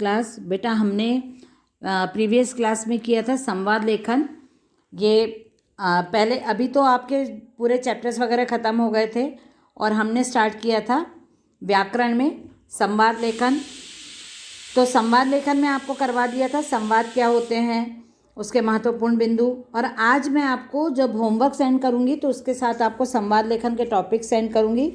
Class. बेटा हमने previous class में किया था संवाद लेखन। ये पहले अभी तो आपके पूरे चैप्टर्स वगैरह ख़त्म हो गए थे और हमने स्टार्ट किया था व्याकरण में संवाद लेखन। तो संवाद लेखन में आपको करवा दिया था संवाद क्या होते हैं, उसके महत्वपूर्ण बिंदु। और आज मैं आपको जब होमवर्क सेंड करूंगी तो उसके साथ आपको संवाद लेखन के टॉपिक सेंड करूंगी।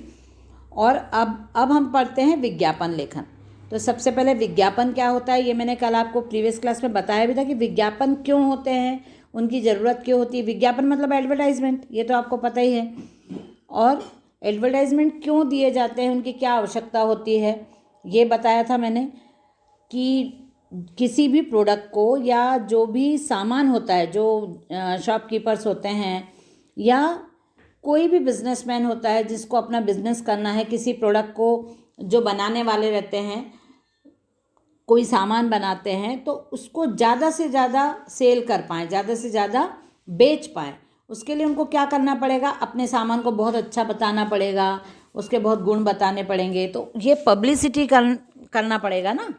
और अब हम पढ़ते हैं विज्ञापन लेखन। तो सबसे पहले विज्ञापन क्या होता है, ये मैंने कल आपको प्रीवियस क्लास में बताया भी था कि विज्ञापन क्यों होते हैं, उनकी ज़रूरत क्यों होती है। विज्ञापन मतलब एडवर्टाइजमेंट, ये तो आपको पता ही है। और एडवर्टाइजमेंट क्यों दिए जाते हैं, उनकी क्या आवश्यकता होती है, ये बताया था मैंने कि किसी भी प्रोडक्ट को या जो भी सामान होता है, जो शॉपकीपर्स होते हैं या कोई भी बिजनेसमैन होता है जिसको अपना बिजनेस करना है, किसी प्रोडक्ट को जो बनाने वाले रहते हैं, कोई सामान बनाते हैं, तो उसको ज़्यादा से ज़्यादा सेल कर पाएँ, ज़्यादा से ज़्यादा बेच पाएँ, उसके लिए उनको क्या करना पड़ेगा, अपने सामान को बहुत अच्छा बताना पड़ेगा, उसके बहुत गुण बताने पड़ेंगे। तो ये पब्लिसिटी करना पड़ेगा ना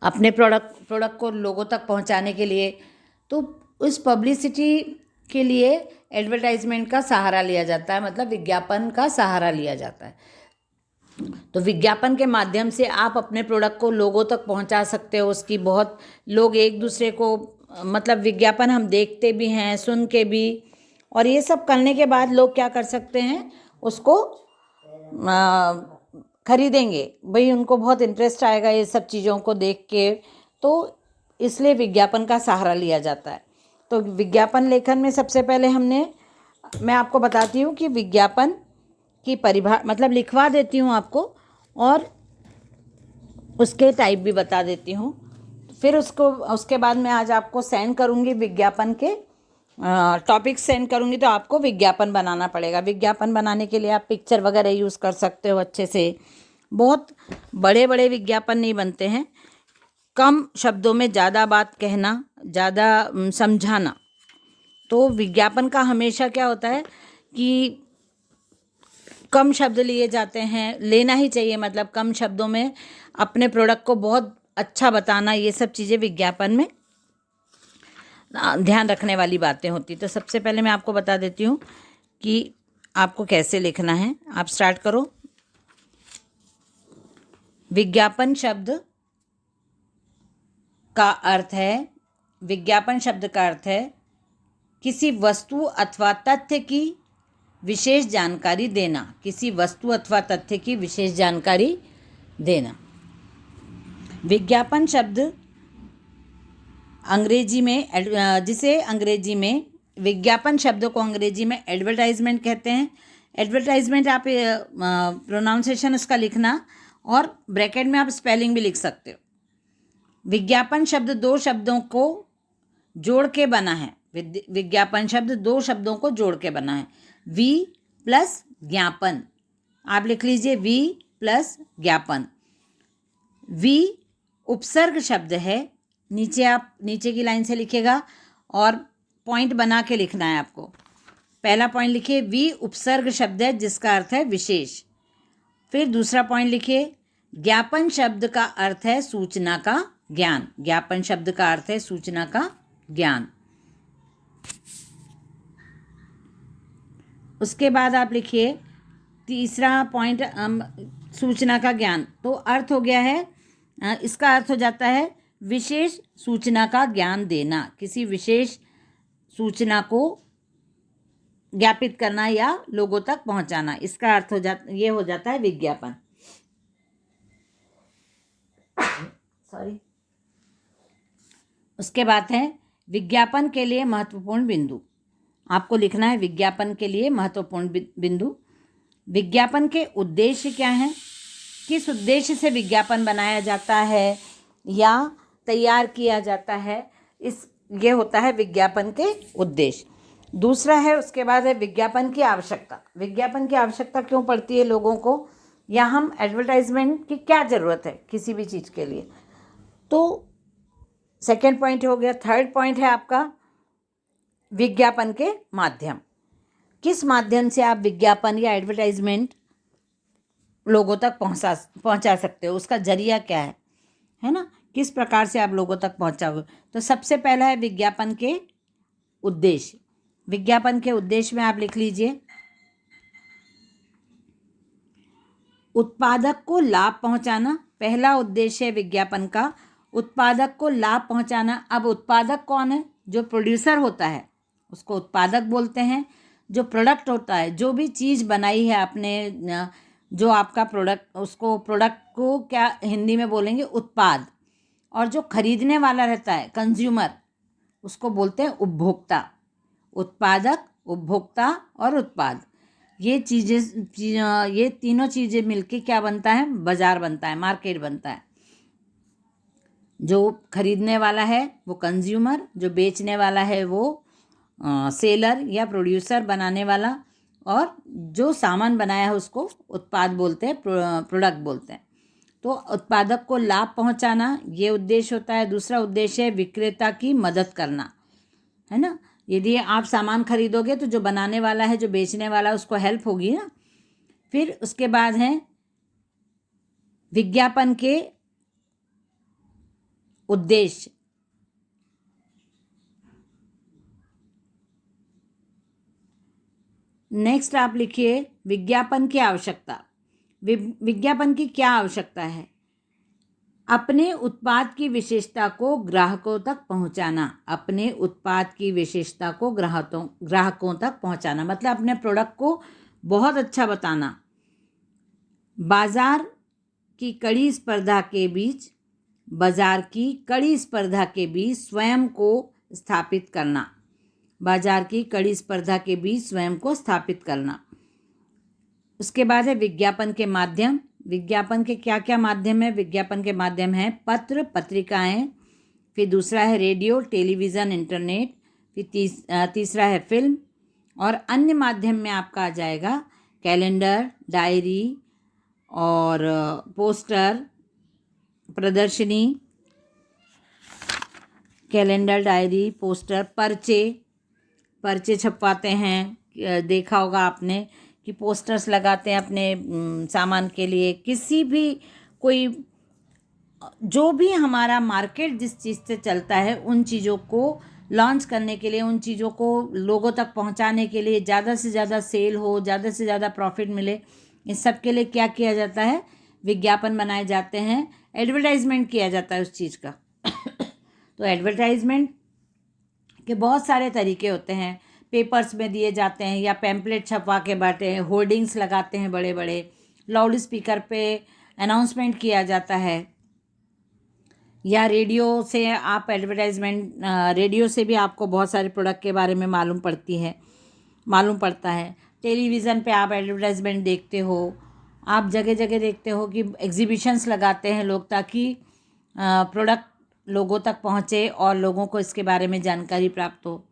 अपने प्रोडक्ट को लोगों तक पहुंचाने के लिए। तो उस पब्लिसिटी के लिए एडवर्टाइजमेंट का सहारा लिया जाता है, मतलब विज्ञापन का सहारा लिया जाता है। तो विज्ञापन के माध्यम से आप अपने प्रोडक्ट को लोगों तक पहुंचा सकते हो। उसकी बहुत लोग एक दूसरे को, मतलब विज्ञापन हम देखते भी हैं, सुन के भी, और ये सब करने के बाद लोग क्या कर सकते हैं, उसको खरीदेंगे भाई, उनको बहुत इंटरेस्ट आएगा ये सब चीज़ों को देख के। तो इसलिए विज्ञापन का सहारा लिया जाता है। तो विज्ञापन लेखन में सबसे पहले मैं आपको बताती हूँ कि विज्ञापन की मतलब लिखवा देती हूँ आपको, और उसके टाइप भी बता देती हूँ। फिर उसके बाद मैं आज आपको सेंड करूँगी विज्ञापन के टॉपिक सेंड करूँगी। तो आपको विज्ञापन बनाना पड़ेगा। विज्ञापन बनाने के लिए आप पिक्चर वगैरह यूज़ कर सकते हो अच्छे से। बहुत बड़े बड़े विज्ञापन नहीं बनते हैं, कम शब्दों में ज़्यादा बात कहना, ज़्यादा समझाना। तो विज्ञापन का हमेशा क्या होता है कि कम शब्द लिए जाते हैं, लेना ही चाहिए, मतलब कम शब्दों में अपने प्रोडक्ट को बहुत अच्छा बताना, ये सब चीज़ें विज्ञापन में ध्यान रखने वाली बातें होती। तो सबसे पहले मैं आपको बता देती हूँ कि आपको कैसे लिखना है। आप स्टार्ट करो। विज्ञापन शब्द का अर्थ है, विज्ञापन शब्द का अर्थ है किसी वस्तु अथवा तथ्य की विशेष जानकारी देना, किसी वस्तु अथवा तथ्य की विशेष जानकारी देना। विज्ञापन शब्द अंग्रेजी में, जिसे अंग्रेजी में, विज्ञापन शब्द को अंग्रेजी में एडवर्टाइजमेंट कहते हैं। एडवर्टाइजमेंट आप प्रोनाउंसिएशन उसका लिखना, और ब्रैकेट में आप स्पेलिंग भी लिख सकते हो। विज्ञापन शब्द दो शब्दों को जोड़ के बना है। विज्ञापन शब्द दो शब्दों को जोड़ के बना है। वी प्लस ज्ञापन, आप लिख लीजिए वी प्लस ज्ञापन। वी उपसर्ग शब्द है, नीचे की लाइन से लिखेगा और पॉइंट बना के लिखना है आपको। पहला पॉइंट लिखिए, वी उपसर्ग शब्द है जिसका अर्थ है विशेष। फिर दूसरा पॉइंट लिखिए, ज्ञापन शब्द का अर्थ है सूचना का ज्ञान। ज्ञापन शब्द का अर्थ है सूचना का ज्ञान। उसके बाद आप लिखिए तीसरा पॉइंट, सूचना का ज्ञान। तो अर्थ हो गया है, इसका अर्थ हो जाता है विशेष सूचना का ज्ञान देना, किसी विशेष सूचना को ज्ञापित करना या लोगों तक पहुंचाना। इसका अर्थ ये हो जाता है विज्ञापन। सॉरी। उसके बाद है विज्ञापन के लिए महत्वपूर्ण बिंदु। आपको लिखना है विज्ञापन के लिए महत्वपूर्ण बिंदु। विज्ञापन के उद्देश्य क्या हैं, किस उद्देश्य से विज्ञापन बनाया जाता है या तैयार किया जाता है, ये होता है विज्ञापन के उद्देश्य। दूसरा है, उसके बाद है विज्ञापन की आवश्यकता। विज्ञापन की आवश्यकता क्यों पड़ती है लोगों को, या हम एडवर्टाइजमेंट की क्या ज़रूरत है किसी भी चीज़ के लिए। तो सेकेंड पॉइंट हो गया। थर्ड पॉइंट है आपका विज्ञापन के माध्यम। किस माध्यम से आप विज्ञापन या एडवर्टाइजमेंट लोगों तक पहुंचा सकते हो, उसका जरिया क्या है है ना, किस प्रकार से आप लोगों तक पहुंचाओगे। तो सबसे पहला है विज्ञापन के उद्देश्य। विज्ञापन के उद्देश्य में आप लिख लीजिए, उत्पादक को लाभ पहुंचाना। पहला उद्देश्य है विज्ञापन का उत्पादक को लाभ पहुंचाना। अब उत्पादक कौन है? जो प्रोड्यूसर होता है उसको उत्पादक बोलते हैं। जो प्रोडक्ट होता है, जो भी चीज़ बनाई है आपने, जो आपका प्रोडक्ट, उसको प्रोडक्ट को क्या हिंदी में बोलेंगे? उत्पाद। और जो खरीदने वाला रहता है कंज्यूमर, उसको बोलते हैं उपभोक्ता। उत्पादक, उपभोक्ता और उत्पाद, ये ये तीनों चीज़ें मिलके क्या बनता है? बाजार बनता है, मार्केट बनता है। जो खरीदने वाला है वो कंज्यूमर, जो बेचने वाला है वो सेलर या प्रोड्यूसर, बनाने वाला, और जो सामान बनाया है उसको उत्पाद बोलते हैं, प्रोडक्ट बोलते हैं। तो उत्पादक को लाभ पहुंचाना ये उद्देश्य होता है। दूसरा उद्देश्य है विक्रेता की मदद करना, है ना। यदि आप सामान खरीदोगे तो जो बनाने वाला है, जो बेचने वाला है, उसको हेल्प होगी ना। फिर उसके बाद है विज्ञापन के उद्देश्य। नेक्स्ट आप लिखिए विज्ञापन की आवश्यकता। विज्ञापन की क्या आवश्यकता है? अपने उत्पाद की विशेषता को ग्राहकों तक पहुंचाना। अपने उत्पाद की विशेषता को ग्राहकों तक पहुंचाना मतलब अपने प्रोडक्ट को बहुत अच्छा बताना। बाजार की कड़ी स्पर्धा के बीच स्वयं को स्थापित करना। बाजार की कड़ी स्पर्धा के बीच स्वयं को स्थापित करना। उसके बाद है विज्ञापन के माध्यम। विज्ञापन के क्या क्या माध्यम है? विज्ञापन के माध्यम है पत्र, पत्रिकाएं। फिर दूसरा है रेडियो, टेलीविज़न, इंटरनेट। फिर तीसरा है फिल्म। और अन्य माध्यम में आपका आ जाएगा कैलेंडर, डायरी और पोस्टर, प्रदर्शनी, कैलेंडर, डायरी, पोस्टर, पर्चे छपवाते हैं। देखा होगा आपने कि पोस्टर्स लगाते हैं अपने सामान के लिए। किसी भी कोई जो भी हमारा मार्केट जिस चीज़ से चलता है, उन चीज़ों को लॉन्च करने के लिए, उन चीज़ों को लोगों तक पहुंचाने के लिए, ज़्यादा से ज़्यादा सेल हो, ज़्यादा से ज़्यादा प्रॉफिट मिले, इस सब के लिए क्या किया जाता है? विज्ञापन बनाए जाते हैं, एडवर्टाइजमेंट किया जाता है उस चीज़ का। तो एडवर्टाइजमेंट के बहुत सारे तरीके होते हैं। पेपर्स में दिए जाते हैं या पैम्पलेट छपवा के बांटे हैं, होर्डिंग्स लगाते हैं बड़े बड़े, लाउड स्पीकर पे अनाउंसमेंट किया जाता है, या रेडियो से आप रेडियो से भी आपको बहुत सारे प्रोडक्ट के बारे में मालूम पड़ता है। टेलीविज़न पे आप एडवर्टाइजमेंट देखते हो। आप जगह जगह देखते हो कि एग्जीबिशंस लगाते हैं लोग, ताकि प्रोडक्ट लोगों तक पहुँचे और लोगों को इसके बारे में जानकारी प्राप्त हो।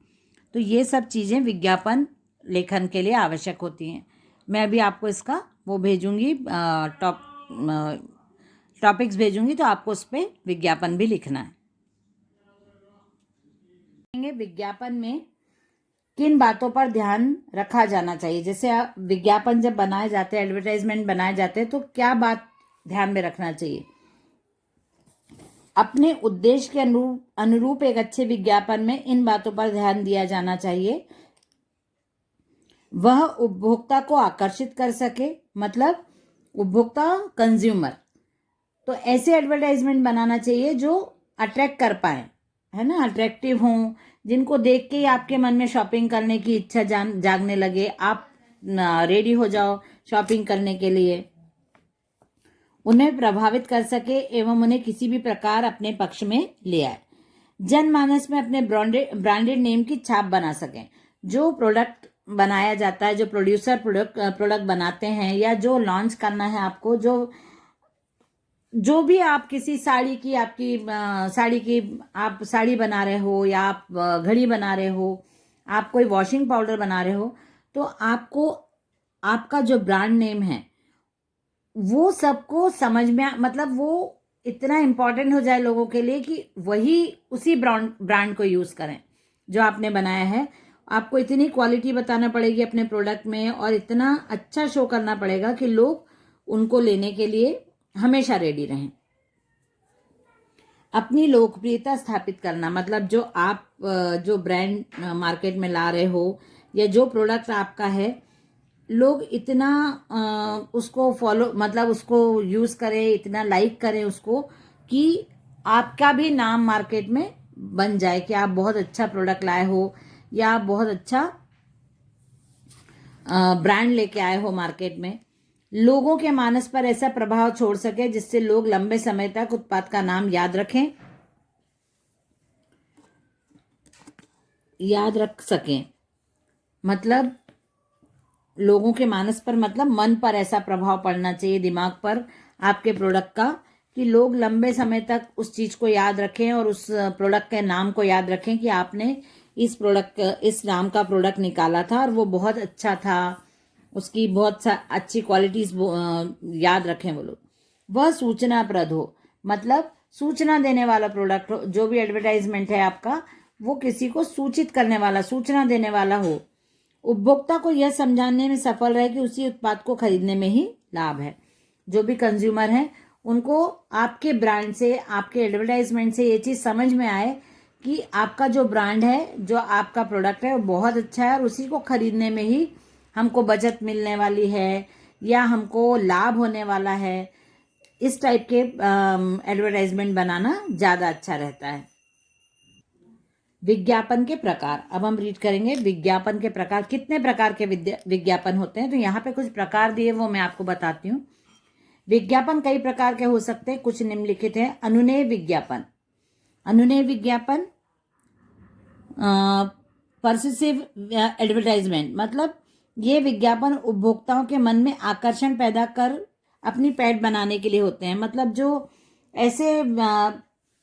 तो ये सब चीज़ें विज्ञापन लेखन के लिए आवश्यक होती हैं। मैं अभी आपको इसका वो भेजूँगी, टॉपिक्स भेजूँगी, तो आपको उस पर विज्ञापन भी लिखना है। विज्ञापन में किन बातों पर ध्यान रखा जाना चाहिए? जैसे विज्ञापन जब बनाए जाते हैं, एडवर्टाइजमेंट बनाए जाते हैं, तो क्या बात ध्यान में रखना चाहिए? अपने उद्देश्य के अनुरूप एक अच्छे विज्ञापन में इन बातों पर ध्यान दिया जाना चाहिए। वह उपभोक्ता को आकर्षित कर सके, मतलब उपभोक्ता, कंज्यूमर। तो ऐसे एडवर्टाइजमेंट बनाना चाहिए जो अट्रैक्ट कर पाए, है ना, अट्रैक्टिव हों, जिनको देख के ही आपके मन में शॉपिंग करने की इच्छा जागने लगे, आप रेडी हो जाओ शॉपिंग करने के लिए। उन्हें प्रभावित कर सके एवं उन्हें किसी भी प्रकार अपने पक्ष में ले आए। जनमानस में अपने ब्रांडेड नेम की छाप बना सकें। जो प्रोडक्ट बनाया जाता है, जो प्रोड्यूसर प्रोडक्ट बनाते हैं, या जो लॉन्च करना है आपको, जो भी आप किसी साड़ी की आप साड़ी बना रहे हो, या आप घड़ी बना रहे हो, आप कोई वॉशिंग पाउडर बना रहे हो, तो आपको आपका जो ब्रांड नेम है वो सबको समझ में मतलब वो इतना इम्पोर्टेंट हो जाए लोगों के लिए कि वही उसी ब्रांड को यूज़ करें जो आपने बनाया है। आपको इतनी क्वालिटी बताना पड़ेगी अपने प्रोडक्ट में, और इतना अच्छा शो करना पड़ेगा कि लोग उनको लेने के लिए हमेशा रेडी रहें। अपनी लोकप्रियता स्थापित करना, मतलब जो आप जो ब्रांड मार्केट में ला रहे हो या जो प्रोडक्ट आपका है, लोग इतना उसको फॉलो, मतलब उसको यूज़ करें, इतना लाइक करें उसको, कि आपका भी नाम मार्केट में बन जाए कि आप बहुत अच्छा प्रोडक्ट लाए हो या आप बहुत अच्छा ब्रांड लेके आए हो मार्केट में। लोगों के मानस पर ऐसा प्रभाव छोड़ सके जिससे लोग लंबे समय तक उत्पाद का नाम याद रख सकें। मतलब लोगों के मानस पर, मतलब मन पर ऐसा प्रभाव पड़ना चाहिए, दिमाग पर, आपके प्रोडक्ट का, कि लोग लंबे समय तक उस चीज़ को याद रखें और उस प्रोडक्ट के नाम को याद रखें कि आपने इस नाम का प्रोडक्ट निकाला था और वो बहुत अच्छा था, उसकी बहुत अच्छी क्वालिटीज़ याद रखें वो लोग। वह सूचनाप्रद हो, मतलब सूचना देने वाला प्रोडक्ट हो, जो भी एडवर्टाइजमेंट है आपका, वो किसी को सूचित करने वाला, सूचना देने वाला हो। उपभोक्ता को यह समझाने में सफल रहे कि उसी उत्पाद को खरीदने में ही लाभ है। जो भी कंज्यूमर हैं उनको आपके ब्रांड से, आपके एडवर्टाइजमेंट से ये चीज़ समझ में आए कि आपका जो ब्रांड है, जो आपका प्रोडक्ट है, वो बहुत अच्छा है और उसी को खरीदने में ही हमको बचत मिलने वाली है या हमको लाभ होने वाला है। इस टाइप के एडवर्टाइजमेंट बनाना ज़्यादा अच्छा रहता है। विज्ञापन के प्रकार, अब हम रीड करेंगे विज्ञापन के प्रकार। कितने प्रकार के विज्ञापन होते हैं, तो यहाँ पे कुछ प्रकार दिए, वो मैं आपको बताती हूँ। विज्ञापन कई प्रकार के हो सकते हैं, कुछ निम्नलिखित हैं। अनुनय विज्ञापन। अनुनय विज्ञापन परसिसिव एडवर्टाइजमेंट, मतलब ये विज्ञापन उपभोक्ताओं के मन में आकर्षण पैदा कर अपनी पैड बनाने के लिए होते हैं। मतलब जो ऐसे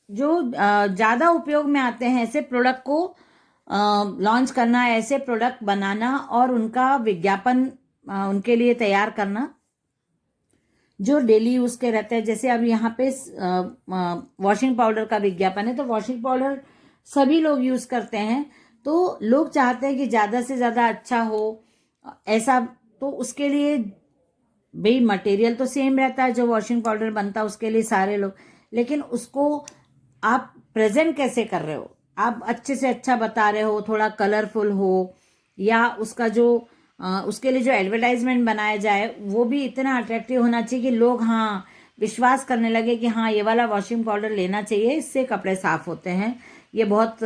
जो ज़्यादा उपयोग में आते हैं, ऐसे प्रोडक्ट को लॉन्च करना, ऐसे प्रोडक्ट बनाना और उनका विज्ञापन उनके लिए तैयार करना जो डेली यूज़ के रहते हैं। जैसे अब यहाँ पे वॉशिंग पाउडर का विज्ञापन है, तो वॉशिंग पाउडर सभी लोग यूज़ करते हैं, तो लोग चाहते हैं कि ज़्यादा से ज़्यादा अच्छा हो ऐसा, तो उसके लिए भाई मटेरियल तो सेम रहता है, जो वॉशिंग पाउडर बनता है उसके लिए सारे लोग, लेकिन उसको आप प्रेजेंट कैसे कर रहे हो, आप अच्छे से अच्छा बता रहे हो, थोड़ा कलरफुल हो, या उसका जो उसके लिए जो एडवर्टाइजमेंट बनाया जाए वो भी इतना अट्रैक्टिव होना चाहिए कि लोग हाँ विश्वास करने लगे कि हाँ ये वाला वॉशिंग पाउडर लेना चाहिए, इससे कपड़े साफ होते हैं, ये बहुत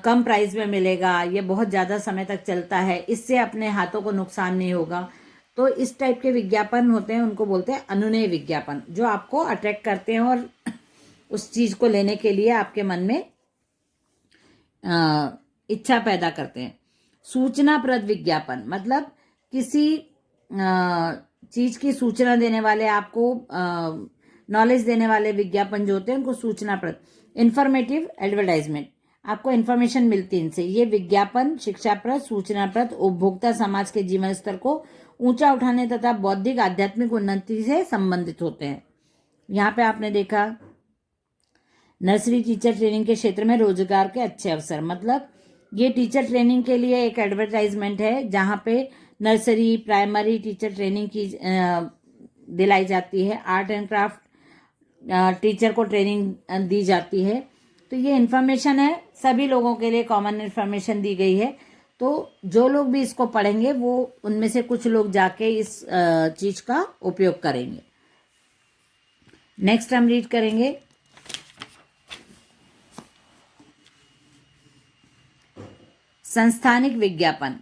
कम प्राइस में मिलेगा, ये बहुत ज़्यादा समय तक चलता है, इससे अपने हाथों को नुकसान नहीं होगा। तो इस टाइप के विज्ञापन होते हैं, उनको बोलते हैं अनुनय विज्ञापन, जो आपको अट्रैक्ट करते हैं और उस चीज़ को लेने के लिए आपके मन में इच्छा पैदा करते हैं। सूचनाप्रद विज्ञापन, मतलब किसी चीज़ की सूचना देने वाले, आपको नॉलेज देने वाले विज्ञापन जो होते हैं उनको सूचनाप्रद। इंफॉर्मेटिव एडवर्टाइजमेंट, आपको इन्फॉर्मेशन मिलती है इनसे। ये विज्ञापन शिक्षाप्रद, सूचनाप्रद, उपभोक्ता समाज के जीवन स्तर को ऊंचा उठाने तथा बौद्धिक आध्यात्मिक उन्नति से संबंधित होते हैं। यहाँ पे आपने देखा नर्सरी टीचर ट्रेनिंग के क्षेत्र में रोजगार के अच्छे अवसर, मतलब ये टीचर ट्रेनिंग के लिए एक एडवर्टाइजमेंट है जहाँ पे नर्सरी प्राइमरी टीचर ट्रेनिंग की दिलाई जाती है। आर्ट एंड क्राफ्ट टीचर को ट्रेनिंग दी जाती है। तो ये इन्फॉर्मेशन है, सभी लोगों के लिए कॉमन इन्फॉर्मेशन दी गई है। तो जो लोग भी इसको पढ़ेंगे वो उनमें से कुछ लोग जाके इस चीज़ का उपयोग करेंगे। नेक्स्ट हम रीड करेंगे संस्थानिक विज्ञापन,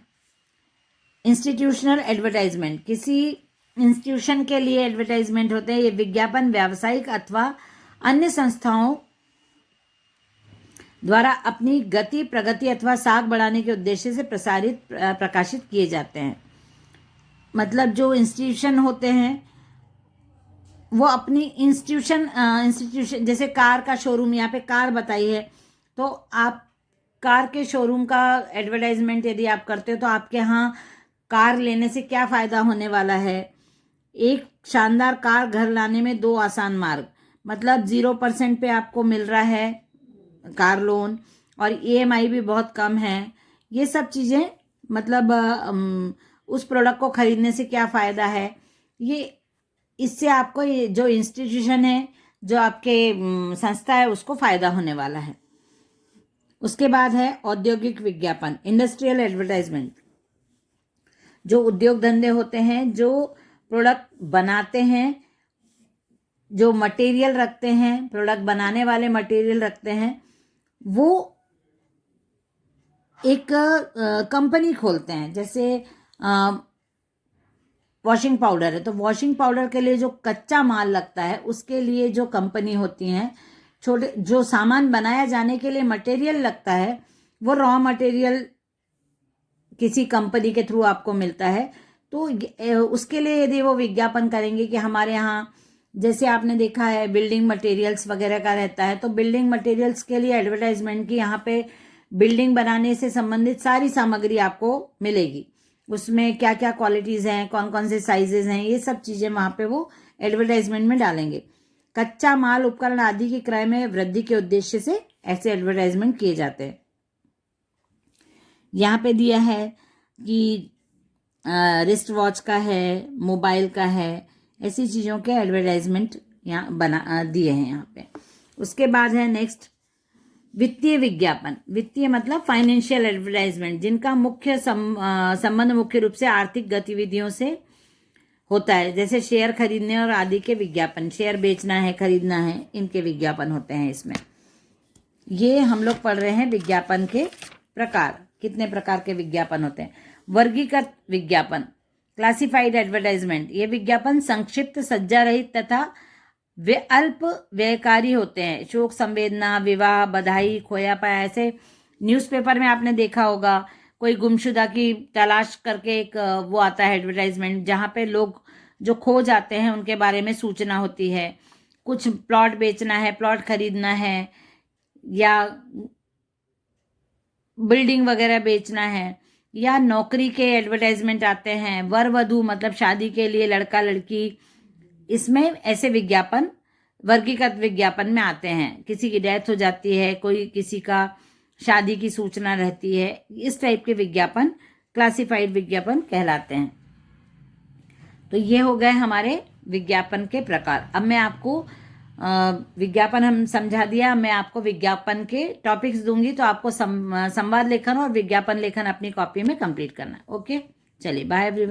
इंस्टीट्यूशनल एडवर्टाइजमेंट। किसी इंस्टीट्यूशन के लिए एडवर्टाइजमेंट होते हैं। ये विज्ञापन व्यावसायिक अथवा अन्य संस्थाओं द्वारा अपनी गति, प्रगति अथवा साख बढ़ाने के उद्देश्य से प्रकाशित किए जाते हैं। मतलब जो इंस्टीट्यूशन होते हैं वो अपनी इंस्टीट्यूशन जैसे कार का शोरूम, यहाँ पे कार बताई है, तो आप कार के शोरूम का एडवर्टाइजमेंट यदि आप करते हो तो आपके यहाँ कार लेने से क्या फ़ायदा होने वाला है। एक शानदार कार घर लाने में 2 आसान मार्ग, मतलब 0% पे आपको मिल रहा है कार लोन और EMI भी बहुत कम है। ये सब चीज़ें, मतलब उस प्रोडक्ट को खरीदने से क्या फ़ायदा है, ये इससे आपको ये जो इंस्टीट्यूशन है जो आपके संस्था है उसको फ़ायदा होने वाला है। उसके बाद है औद्योगिक विज्ञापन, इंडस्ट्रियल एडवर्टाइजमेंट। जो उद्योग धंधे होते हैं, जो प्रोडक्ट बनाते हैं, जो मटेरियल रखते हैं, प्रोडक्ट बनाने वाले मटेरियल रखते हैं, वो एक कंपनी खोलते हैं। जैसे वॉशिंग पाउडर है, तो वॉशिंग पाउडर के लिए जो कच्चा माल लगता है उसके लिए जो कंपनी होती हैं, छोटे जो सामान बनाया जाने के लिए मटेरियल लगता है, वो रॉ मटेरियल किसी कंपनी के थ्रू आपको मिलता है। तो उसके लिए यदि वो विज्ञापन करेंगे कि हमारे यहाँ, जैसे आपने देखा है बिल्डिंग मटेरियल्स वगैरह का रहता है, तो बिल्डिंग मटेरियल्स के लिए एडवर्टाइजमेंट की यहाँ पे बिल्डिंग बनाने से संबंधित सारी सामग्री आपको मिलेगी। उसमें क्या क्या क्वालिटीज़ हैं, कौन कौन से साइजेज हैं, ये सब चीज़ें वहाँ पे वो एडवर्टाइजमेंट में डालेंगे। कच्चा माल, उपकरण आदि के क्रय में वृद्धि के उद्देश्य से ऐसे एडवर्टाइजमेंट किए जाते हैं। यहाँ पे दिया है कि रिस्ट वॉच का है, मोबाइल का है, ऐसी चीज़ों के एडवर्टाइजमेंट यहाँ बना दिए हैं यहाँ पे। उसके बाद है नेक्स्ट वित्तीय विज्ञापन। वित्तीय मतलब फाइनेंशियल एडवर्टाइजमेंट, जिनका मुख्य संबंध मुख्य रूप से आर्थिक गतिविधियों से होता है। जैसे शेयर खरीदने और आदि के विज्ञापन, शेयर बेचना है, खरीदना है, इनके विज्ञापन होते हैं इसमें। ये हम लोग पढ़ रहे हैं विज्ञापन के प्रकार, कितने प्रकार के विज्ञापन होते हैं। वर्गीकृत विज्ञापन, क्लासिफाइड एडवर्टाइजमेंट। ये विज्ञापन संक्षिप्त, सज्जा रहित तथा वे अल्प व्ययकारी होते हैं। शोक संवेदना, विवाह, बधाई, खोया पाया, ऐसे न्यूज़पेपर में आपने देखा होगा, कोई गुमशुदा की तलाश करके एक वो आता है एडवर्टाइजमेंट, जहाँ पे लोग जो खो जाते हैं उनके बारे में सूचना होती है। कुछ प्लॉट बेचना है, प्लॉट खरीदना है, या बिल्डिंग वगैरह बेचना है, या नौकरी के एडवर्टाइजमेंट आते हैं। वर वधू मतलब शादी के लिए लड़का लड़की, इसमें ऐसे विज्ञापन वर्गीकृत विज्ञापन में आते हैं। किसी की डेथ हो जाती है, कोई किसी का शादी की सूचना रहती है, इस टाइप के विज्ञापन क्लासिफाइड विज्ञापन कहलाते हैं। तो ये हो गए हमारे विज्ञापन के प्रकार। अब मैं आपको विज्ञापन हम समझा दिया, मैं आपको विज्ञापन के टॉपिक्स दूंगी, तो आपको संवाद लेखन और विज्ञापन लेखन अपनी कॉपी में कंप्लीट करना है। ओके, चलिए बाय एवरीवन।